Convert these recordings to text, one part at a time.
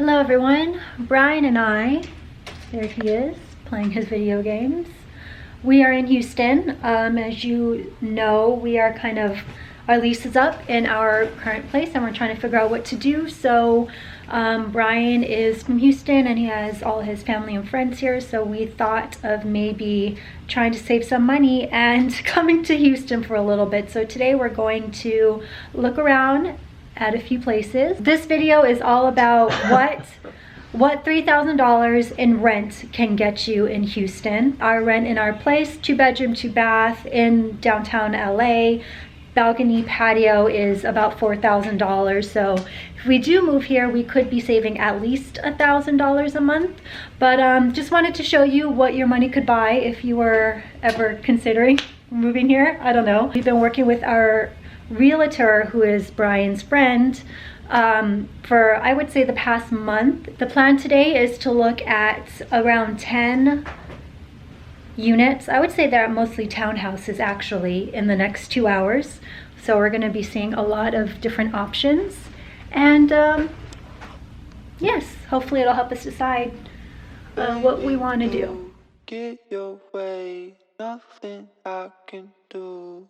Hello everyone, Brian and I, there he is, playing his video games. We are in Houston. As you know, we are our lease is up in our current place and we're trying to figure out what to do. So Brian is from Houston and he has all his family and friends here. So we thought of maybe trying to save some money and coming to Houston for a little bit. So today we're going to look around at a few places. This video is all about what $3,000 in rent can get you in Houston. Our rent in our place, 2-bedroom, 2-bath in downtown LA. Balcony patio is about $4,000. So if we do move here, we could be saving at least $1,000 a month. But just wanted to show you what your money could buy if you were ever considering moving here. I don't know. We've been working with our realtor, who is Brian's friend, for I would say the past month. The plan today is to look at around 10 units. I would say they're mostly townhouses actually in the next 2 hours. So we're going to be seeing a lot of different options, and yes, hopefully it'll help us decide what we want to do. Get your way, nothing I can do.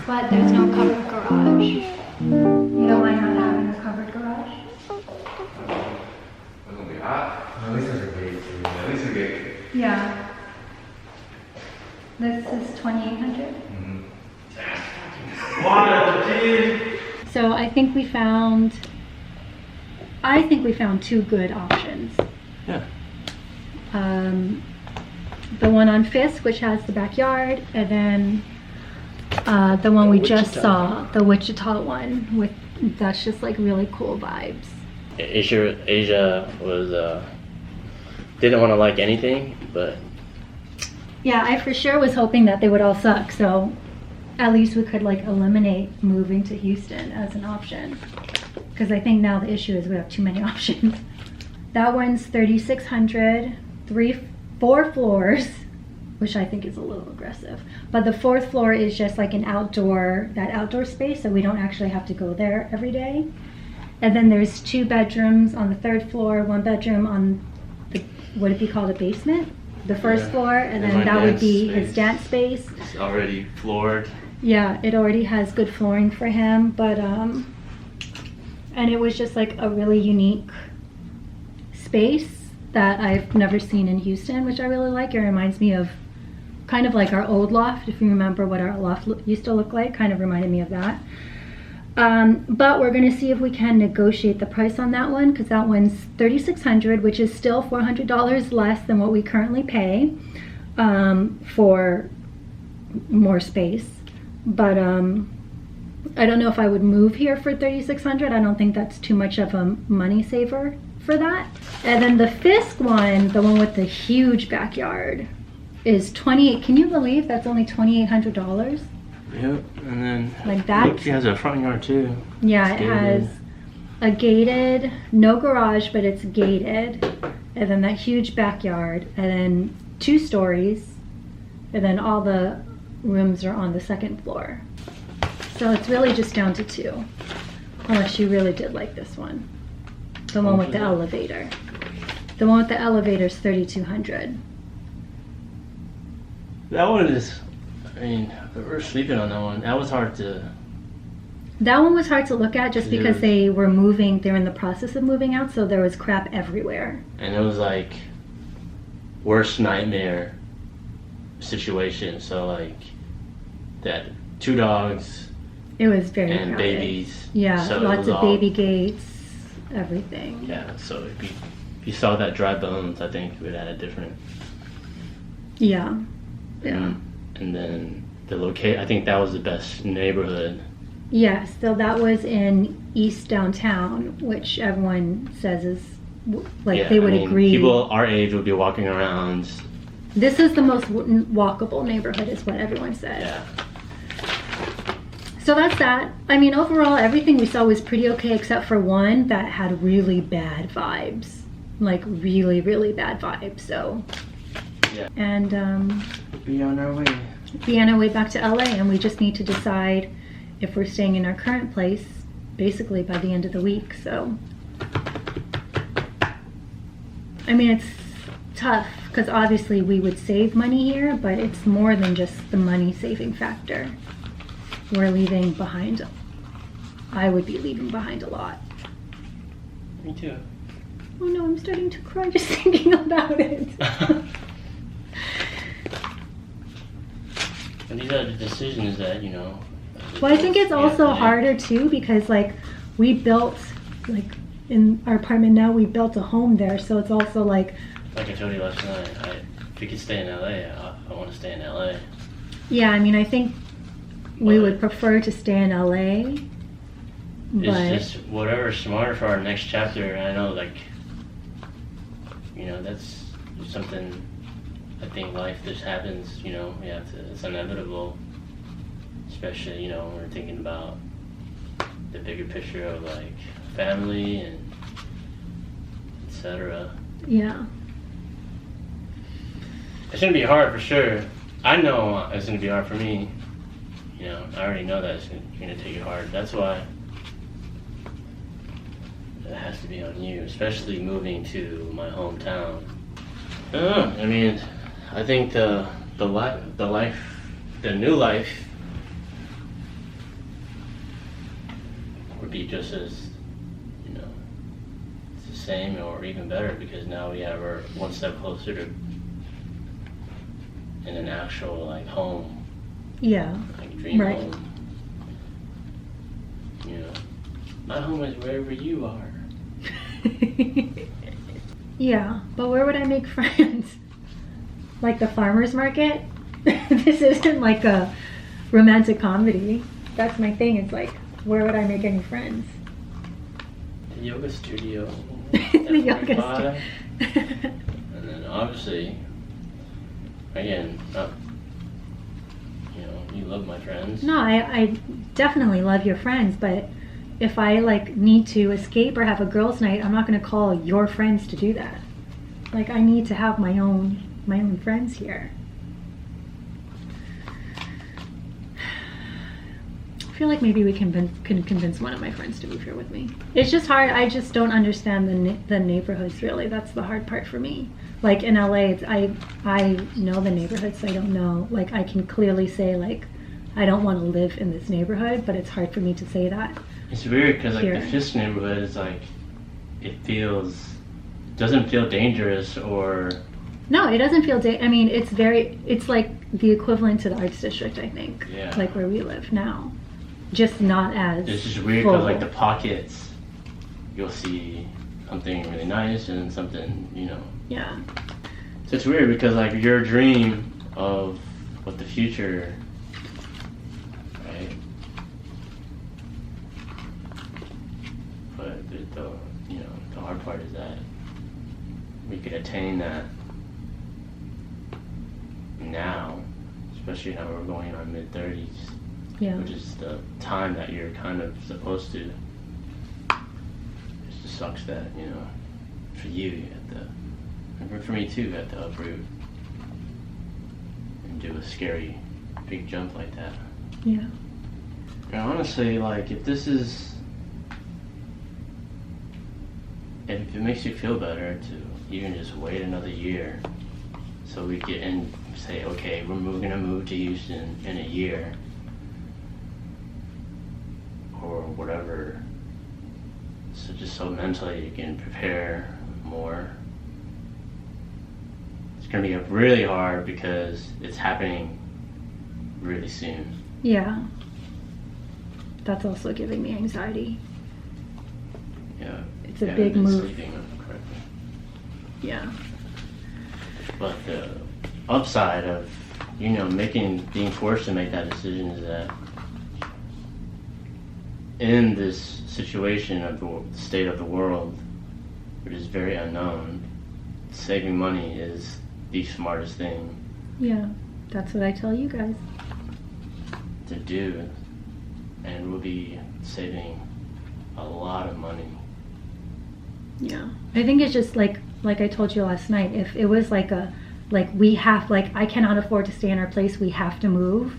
But there's no covered garage. You don't mind not having a covered garage? It's gonna be hot. At least there's a gate. At least a gate. Yeah. This is 2,800. So I think we found two good options. Yeah. The one on Fisk, which has the backyard, and then the one we just saw, the Wichita one, that's just like really cool vibes. Asia was didn't want to like anything, but yeah, I for sure was hoping that they would all suck, so at least we could like eliminate moving to Houston as an option, because I think now the issue is we have too many options. That one's 3,600, 4 floors, which I think is a little aggressive. But the 4th floor is just like an outdoor space, so we don't actually have to go there every day. And then there's 2 bedrooms on the 3rd floor, 1 bedroom on the, would it be called a basement? The 1st floor, and then that would be his dance space. it's already floored. Yeah, it already has good flooring for him, but and it was just like a really unique space that I've never seen in Houston, which I really like. It reminds me of kind of like our old loft, if you remember what our loft used to look like, kind of reminded me of that. But we're gonna see if we can negotiate the price on that one, because that one's $3,600, which is still $400 less than what we currently pay for more space. But I don't know if I would move here for $3,600. I don't think that's too much of a money saver for that. And then the Fisk one, the one with the huge backyard, is 28. Can you believe that's only $2,800? Yep, and then Like that. Look, she has a front yard too. Yeah, It's it gated. has a gated, no garage, but it's gated. And then that huge backyard, and then 2 stories, and then all the rooms are on the 2nd floor. So it's really just down to 2, unless you really did like this one. The one with the elevator. The one with the elevator is $3,200. That one is, I mean, we were sleeping on that one. That was hard to. That one was hard to look at just because Yeah. they were moving, they were in the process of moving out, so there was crap everywhere. And it was like worst nightmare situation. So like that 2 dogs It was very and crowded. babies. Yeah, so it lots was of all- baby gates, everything. Yeah, so if you saw that dry bones, I think we'd had a different. Yeah. Yeah. And then the locate. I think that was the best neighborhood. Yes, so that was in East Downtown, which everyone says is, like, Yeah, they would I mean, agree. People our age would be walking around. This is the most walkable neighborhood, is what everyone says. Yeah. So that's that. I mean, overall, everything we saw was pretty okay, except for one that had really bad vibes. Like, really, really bad vibes, so. Yeah. And, Be on our way. be on our way back to LA, and we just need to decide if we're staying in our current place basically by the end of the week. So I mean, it's tough because obviously we would save money here, but it's more than just the money saving factor. We're leaving behind, I would be leaving behind a lot. Me too. Oh no, I'm starting to cry just thinking about it. And these are the decisions that, you know. Well, I think it's you also have to make. harder too because like we built, like in our apartment now, we built a home there, so it's also like. Like I told you last night, if we could stay in LA, I want to stay in LA. Yeah, I mean, I think we But- would prefer to stay in LA, but It's just whatever's smarter for our next chapter. And I know, like, you know, that's something. I think life just happens. You know, we have to. It's inevitable. Especially, you know, when we're thinking about the bigger picture of like family and etc. yeah. It's gonna be hard for sure. I know it's gonna be hard for me. You know, I already know that it's gonna take it hard. That's why it has to be on you, especially moving to my hometown. I don't know. I mean, I think the new life would be just as, you know, it's the same or even better because now we have our one step closer to in an actual like home, Yeah. like dream Right. home. You know, my home is wherever you are. Yeah, but where would I make friends? Like the farmer's market? This isn't like a romantic comedy. That's my thing. It's like, where would I make any friends? The yoga studio. The yoga F45. studio. And then obviously, again, you know, you love my friends. No, I definitely love your friends, but if I like need to escape or have a girls' night, I'm not gonna call your friends to do that. Like I need to have my own friends here. I feel like maybe we can convince one of my friends to move here with me. It's just hard. I just don't understand the neighborhoods really. That's the hard part for me. Like in LA, I know the neighborhoods. So I don't know. Like I can clearly say like I don't want to live in this neighborhood, but it's hard for me to say that. It's weird because like Here. the Fisk neighborhood is like, doesn't feel dangerous or. No, it doesn't feel. I mean, it's like the equivalent to the Arts District. I think. Yeah. Like where we live now, just not as. It's just weird because like the pockets, you'll see something really nice and something, you know. Yeah. So it's weird because like your dream of what the future, right? But the you know the hard part is that we could attain that now, especially now we're going in our mid-30s. Yeah. which is the time that you're kind of supposed to. It just sucks that, you know, for you have to, and for me too, you have to uproot and do a scary big jump like that. Yeah. And honestly, like, if it makes you feel better to even just wait another year, so we get and say, okay, we're gonna move to Houston in a year, or whatever. So just so mentally you can prepare more. It's gonna be really hard because it's happening really soon. Yeah. That's also giving me anxiety. Yeah. It's a Yeah, big been move. sleeping correctly. Yeah. But the upside of, you know, being forced to make that decision is that in this situation of the state of the world, which is very unknown, saving money is the smartest thing Yeah. That's what I tell you guys. to do, and we'll be saving a lot of money. Yeah. I think it's just like I told you last night, if it was like I cannot afford to stay in our place, we have to move,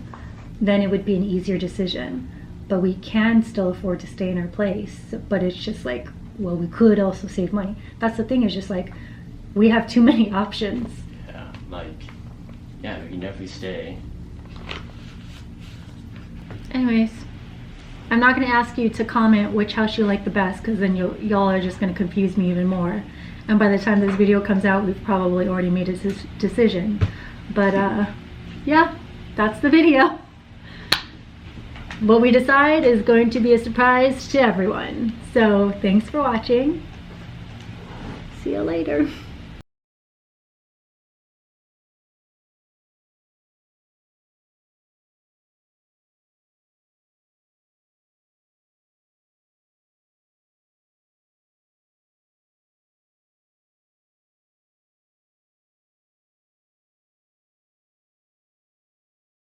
then it would be an easier decision. But we can still afford to stay in our place. But it's just like, well, we could also save money. That's the thing, is just like, we have too many options. Yeah, yeah, we can definitely stay. Anyways, I'm not going to ask you to comment which house you like the best, because then y'all are just going to confuse me even more. And by the time this video comes out, we've probably already made a decision. But yeah, that's the video. What we decide is going to be a surprise to everyone. So thanks for watching. See you later.